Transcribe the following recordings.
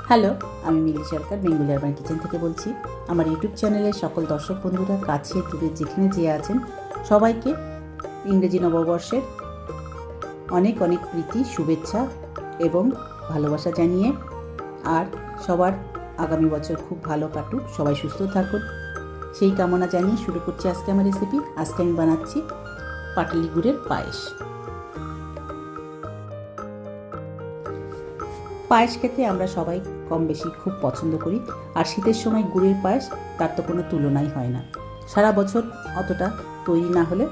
Hello, আমি মিলি সরকার Bengali urban kitchen থেকে বলছি। আমার ইউটিউব চ্যানেলের সকল দর্শক বন্ধুরা কাছে দূরে যেখানে যে আছেন সবাইকে ইংরেজি নববর্ষের অনেক অনেক প্রীতি, শুভেচ্ছা এবং ভালোবাসা জানিয়ে আর সবার আগামী বছর খুব ভালো কাটুক, সবাই সুস্থ থাকুন সেই কামনা জানিয়ে শুরু করছি আজকে আমার রেসিপি। আজকে আমি বানাচ্ছি পাটালি গুড়ের পায়েস। পায়েস খেতে আমরা সবাই কম বেশি খুব পছন্দ করি, আর শীতের সময় গুড়ের পায়েস তার তো কোনো তুলনাই হয় না। সারা বছর অতটা তৈরি না হলে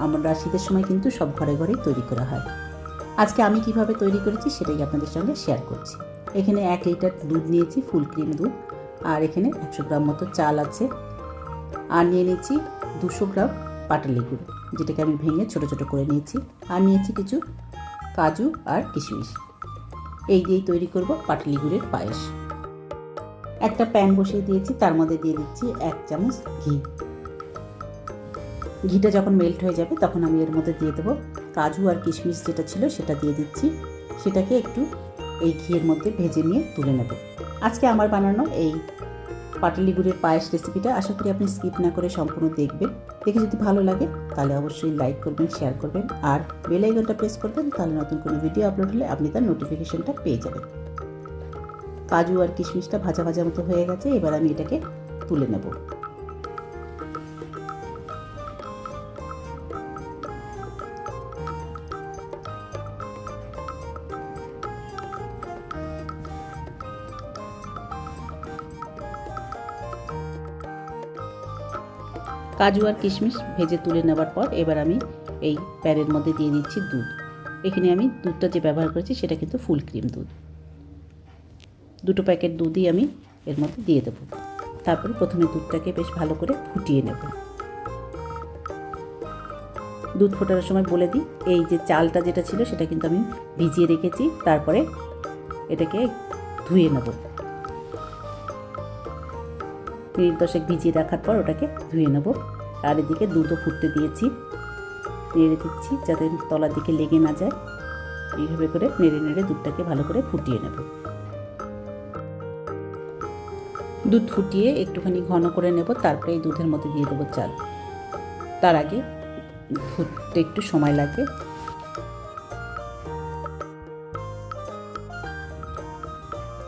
আমরা শীতের সময় কিন্তু সব ঘরে ঘরেই তৈরি করা হয়। আজকে আমি কিভাবে তৈরি করেছি সেটাই আপনাদের সঙ্গে শেয়ার করছি। এখানে 1 লিটার দুধ নিয়েছি, ফুল ক্রিম দুধ, আর এখানে 100 গ্রাম মতো চাল আছে, আর নিয়ে নিয়েছি 200 গ্রাম পাটালি গুড়, যেটাকে আমি ভেঙে ছোটো ছোটো করে নিয়েছি, আর নিয়েছি কিছু কাজু আর কিশমিশ। এই দিয়েই তৈরি করব পাটালি গুড়ের পায়েস। একটা প্যান বসিয়ে দিয়েছি, তার মধ্যে দিয়ে দিচ্ছি 1 চামচ ঘি। ঘিটা যখন মেল্ট হয়ে যাবে তখন আমি এর মধ্যে দিয়ে দেবো কাজু আর কিশমিশ, যেটা ছিল সেটা দিয়ে দিচ্ছি। সেটাকে একটু এই ঘিয়ের মধ্যে ভেজে নিয়ে তুলে নেব। আজকে আমার বানানো এই পাটালি গুড়ের পায়েস রেসিপিটা আশা করি আপনি স্কিপ না করে সম্পূর্ণ দেখবেন। দেখে যদি ভালো লাগে তাহলে অবশ্যই লাইক করবেন, শেয়ার করবেন, আর বেল আইকনটা প্রেস করবেন, তাহলে নতুন কোনো ভিডিও আপলোড হলে আপনি তার নোটিফিকেশনটা পেয়ে যাবেন। কাজু আর কিশমিশটা ভাজা ভাজা মতো হয়ে গেছে, এবার আমি এটাকে তুলে নেব। কাজু আর কিশমিশ ভেজে তুলে নেওয়ার পর এবার আমি এই প্যানের মধ্যে দিয়ে দিচ্ছি দুধ। এখানে আমি দুধটা যে ব্যবহার করেছি সেটা কিন্তু ফুল ক্রিম দুধ। 2 প্যাকেট দুধই আমি এর মধ্যে দিয়ে দেবো। তারপরে প্রথমে দুধটাকে বেশ ভালো করে ফুটিয়ে নেব। দুধ ফোটানোর সময় বলে দিই, এই যে চালটা যেটা ছিল সেটা কিন্তু আমি ভিজিয়ে রেখেছি, তারপরে এটাকে ধুয়ে নেব। মিনিট 10 ভিজিয়ে রাখার পর ওটাকে ধুয়ে নেব। আর এদিকে দুধও ফুটতে দিয়েছি, নেড়ে দিচ্ছি যাতে তলার দিকে লেগে না যায়। এইভাবে করে নেড়ে নেড়ে দুধটাকে ভালো করে ফুটিয়ে নেব। দুধ ফুটিয়ে একটুখানি ঘন করে নেব, তারপরে এই দুধের মধ্যে দিয়ে দেবো চাল। তার আগে ফুটতে একটু সময় লাগবে।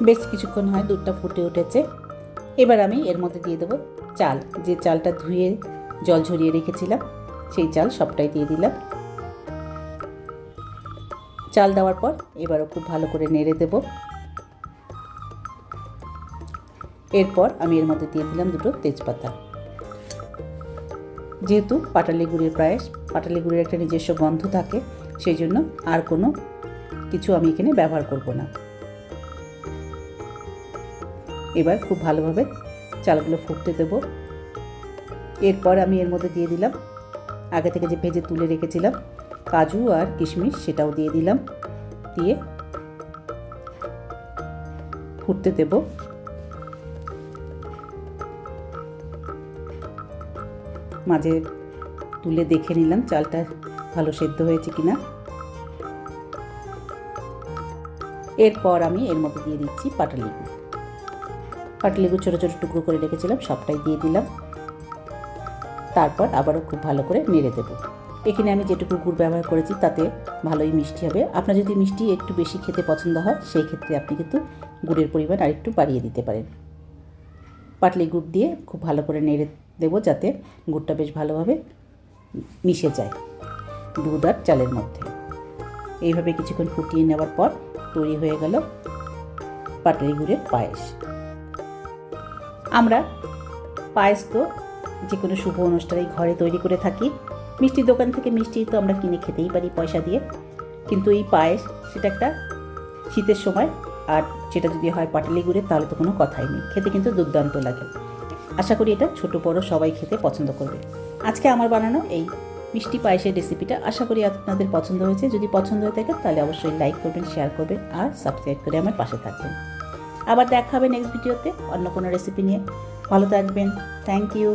বেশ কিছুক্ষণ হয় দুধটা ফুটে উঠেছে। এবার আমি এর মধ্যে দিয়ে দেবো চাল, যে চালটা ধুয়ে জল ঝরিয়ে রেখেছিলাম সেই চাল সবটাই দিয়ে দিলাম। চাল দেওয়ার পর এবারও খুব ভালো করে নেড়ে দেব। এরপর আমি এর মধ্যে দিয়ে দিলাম 2 তেজপাতা। যেহেতু পাটালি গুড়ের পায়েস, পাটালি গুড়ের একটা নিজস্ব গন্ধ থাকে, সেই জন্য আর কোনো কিছু আমি এখানে ব্যবহার করব না। এবার খুব ভালোভাবে চালগুলো ফুটতে দেব। এরপর আমি এর মধ্যে দিয়ে দিলাম আগে থেকে যে ভেজে তুলে রেখেছিলাম কাজু আর কিশমিশ, সেটাও দিয়ে দিলাম। দিয়ে ফুটতে দেব। মাঝে তুলে দেখে নিলাম চালটা ভালো সেদ্ধ হয়েছে কিনা। এরপর আমি এর মধ্যে দিয়ে দিচ্ছি পাটালি গুড়। পাটালি গুড় ছোটো ছোটো টুকরো করে রেখেছিলাম, সবটাই দিয়ে দিলাম। তারপর আবারও খুব ভালো করে নেড়ে দেব। এখানে আমি যেটুকু গুড় ব্যবহার করেছি তাতে ভালোই মিষ্টি হবে। আপনার যদি মিষ্টি একটু বেশি খেতে পছন্দ হয় সেই ক্ষেত্রে আপনি কিন্তু গুড়ের পরিমাণ আরেকটু বাড়িয়ে দিতে পারেন। পাটালি গুড় দিয়ে খুব ভালো করে নেড়ে দেব যাতে গুড়টা বেশ ভালোভাবে মিশে যায় দুধ আর চালের মধ্যে। এইভাবে কিছুক্ষণ ফুটিয়ে নেওয়ার পর তৈরি হয়ে গেল পাটালি গুড়ের পায়েস। আমরা পায়েস তো যে কোনো শুভ অনুষ্ঠানেই ঘরে তৈরি করে থাকি। মিষ্টির দোকান থেকে মিষ্টি তো আমরা কিনে খেতেই পারি পয়সা দিয়ে, কিন্তু এই পায়েস সেটা একটা শীতের সময়, আর সেটা যদি হয় পাটালি গুড়ের তাহলে তো কোনো কথাই নেই, খেতে কিন্তু দুর্দান্ত লাগে। আশা করি এটা ছোটো বড় সবাই খেতে পছন্দ করবে। আজকে আমার বানানো এই মিষ্টি পায়েসের রেসিপিটা আশা করি আপনাদের পছন্দ হয়েছে। যদি পছন্দ হয়ে থাকে তাহলে অবশ্যই লাইক করবেন, শেয়ার করবেন, আর সাবস্ক্রাইব করে আমার পাশে থাকবেন। আবার দেখা হবে নেক্সট ভিডিওতে অন্য কোনো রেসিপি নিয়ে। ভালো থাকবেন। Thank you.